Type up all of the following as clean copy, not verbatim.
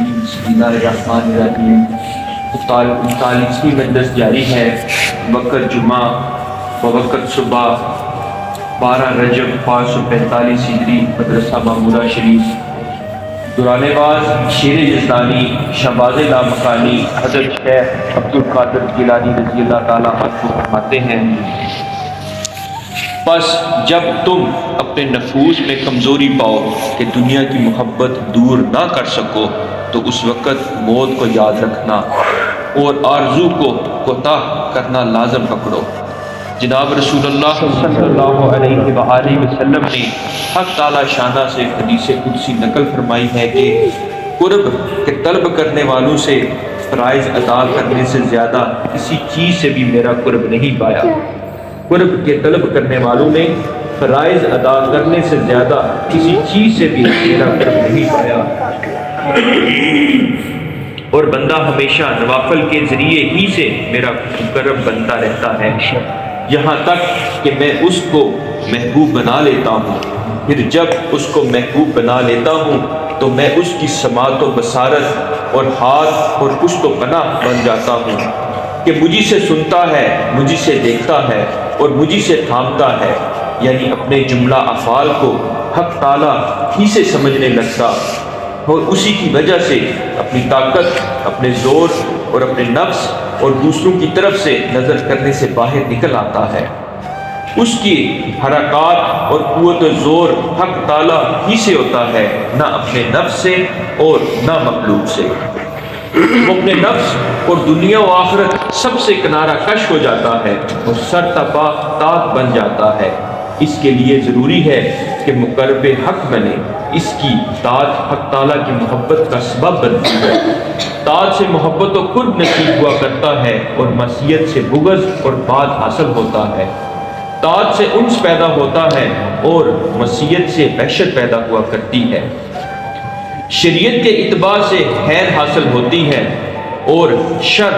بسم اللہ الرحمن الرحیم۔ 39ویں مجلس جاری ہے۔ وقت جمعہ بوقت صبح 12 رجب 545 ہجری، مدرسہ معمورہ شریف۔ دوران باز شیر یزدانی شہباز لامکانی حضرت شیخ عبدالقادر جیلانی رضی اللہ تعالیٰ عنہ فرماتے ہیں، بس جب تم اپنے نفوس میں کمزوری پاؤ کہ دنیا کی محبت دور نہ کر سکو تو اس وقت موت کو یاد رکھنا اور آرزو کو کوتاہ کرنا لازم پکڑو۔ جناب رسول اللہ صلی اللہ علیہ وآلہ وسلم نے حق تعالی شانہ سے حدیث قدسی نقل فرمائی ہے کہ قرب کے طلب کرنے والوں سے فرائض ادا کرنے سے زیادہ کسی چیز سے بھی میرا قرب نہیں پایا۔ قرب کے طلب کرنے والوں نے فرائض ادا کرنے سے زیادہ کسی چیز سے بھی میرا قرب نہیں پایا، اور بندہ ہمیشہ نوافل کے ذریعے ہی سے میرا قرب بنتا رہتا ہے، یہاں تک کہ میں اس کو محبوب بنا لیتا ہوں۔ پھر جب اس کو محبوب بنا لیتا ہوں تو میں اس کی سماعت و بصارت اور ہاتھ اور پشت و پناہ بن جاتا ہوں کہ مجھے سے سنتا ہے، مجھے سے دیکھتا ہے اور مجھے سے تھامتا ہے، یعنی اپنے جملہ افعال کو حق تعالیٰ ہی سے سمجھنے لگتا اور اسی کی وجہ سے اپنی طاقت، اپنے زور اور اپنے نفس اور دوسروں کی طرف سے نظر کرنے سے باہر نکل آتا ہے۔ اس کی حرکات اور قوت و زور حق تعالیٰ ہی سے ہوتا ہے، نہ اپنے نفس سے اور نہ مخلوق سے۔ وہ اپنے نفس اور دنیا و آخرت سب سے کنارہ کش ہو جاتا ہے اور سر تپا طاق بن جاتا ہے۔ اس کے لیے ضروری ہے کہ مقرب حق بنے۔ اس کی طاعت حق تعالیٰ کی محبت کا سبب بنتی ہے۔ طاعت سے محبت و قرب نصیب ہوا کرتا ہے اور معصیت سے بغض اور بعد حاصل ہوتا ہے۔ طاعت سے انس پیدا ہوتا ہے اور معصیت سے وحشت پیدا ہوا کرتی ہے۔ شریعت کے اتباع سے خیر حاصل ہوتی ہے اور شر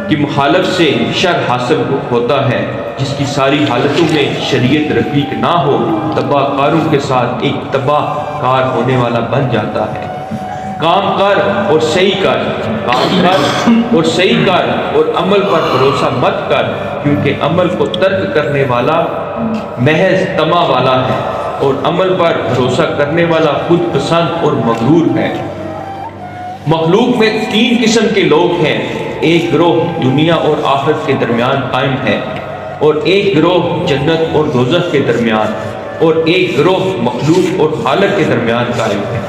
کی مخالف سے شر حاصل ہوتا ہے۔ جس کی ساری حالتوں میں شریعت رفیق نہ ہو، تباہ کاروں کے ساتھ ایک تباہ کار ہونے والا بن جاتا ہے۔ کام کر اور صحیح کر، کام کر اور صحیح کر اور عمل پر بھروسہ مت کر، کیونکہ عمل کو ترک کرنے والا محض طمع والا ہے اور عمل پر بھروسہ کرنے والا خود پسند اور مغرور ہے۔ مخلوق میں 3 قسم کے لوگ ہیں، ایک گروہ دنیا اور آخرت کے درمیان قائم ہے، اور ایک گروہ جنت اور دوزخ کے درمیان، اور ایک گروہ مخلوق اور خالق کے درمیان قائم ہے۔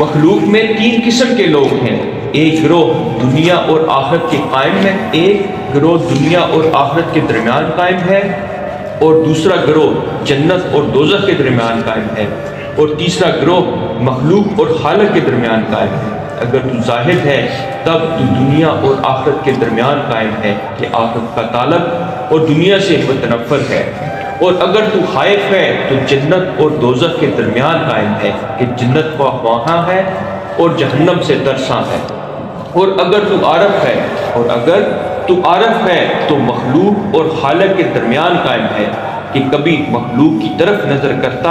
مخلوق میں 3 قسم کے لوگ ہیں، ایک گروہ دنیا اور آخرت کے قائم ہے، ایک گروہ دنیا اور آخرت کے درمیان قائم ہے، اور دوسرا گروہ جنت اور دوزخ کے درمیان قائم ہے، اور تیسرا گروہ مخلوق اور خالق کے درمیان قائم ہے۔ اگر تو زاہد ہے تب تو دنیا اور آخرت کے درمیان قائم ہے کہ آخرت کا طالب اور دنیا سے متنفر ہے، اور اگر تو خائف ہے تو جنت اور دوزخ کے درمیان قائم ہے کہ جنت کو خواہاں ہے اور جہنم سے ترساں ہے، اور اگر تو عارف ہے تو مخلوق اور خالق کے درمیان قائم ہے کہ کبھی مخلوق کی طرف نظر کرتا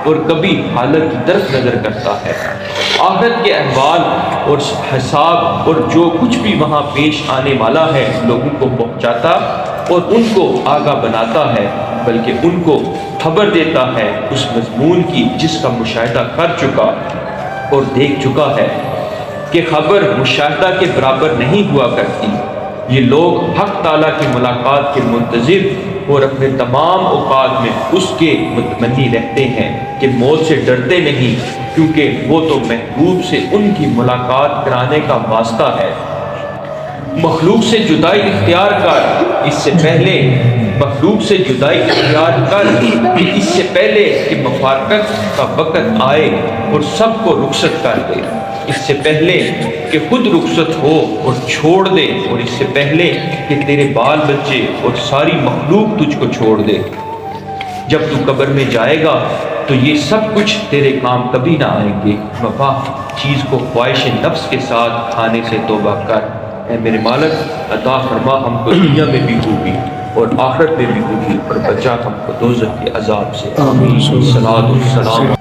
اور کبھی خالق کی طرف نظر کرتا ہے۔ آخرت کے احوال اور حساب اور جو کچھ بھی وہاں پیش آنے والا ہے لوگوں کو پہنچاتا اور ان کو آگاہ بناتا ہے، بلکہ ان کو خبر دیتا ہے اس مضمون کی جس کا مشاہدہ کر چکا اور دیکھ چکا ہے، کہ خبر مشاہدہ کے برابر نہیں ہوا کرتی۔ یہ لوگ حق تعالیٰ کی ملاقات کے منتظر اور اپنے تمام اوقات میں اس کے متمنی رہتے ہیں کہ موت سے ڈرتے نہیں، کیونکہ وہ تو محبوب سے ان کی ملاقات کرانے کا واسطہ ہے۔ مخلوق سے جدائی اختیار کر اس سے پہلے کہ مفارقت کا وقت آئے اور سب کو رخصت کر دے، اس سے پہلے کہ خود رخصت ہو اور چھوڑ دے، اور اس سے پہلے کہ تیرے بال بچے اور ساری مخلوق تجھ کو چھوڑ دے۔ جب تو قبر میں جائے گا تو یہ سب کچھ تیرے کام کبھی نہ آئیں گے۔ وفا چیز کو خواہش نفس کے ساتھ کھانے سے توبہ کر۔ اے میرے مالک، عطا فرما ہم کو دنیا میں بھی ہوگی اور آخرت میں بھی ہوگی، اور بچا ہم کو دوزخ کے عذاب سے۔ آمین۔ صلاۃ والسلام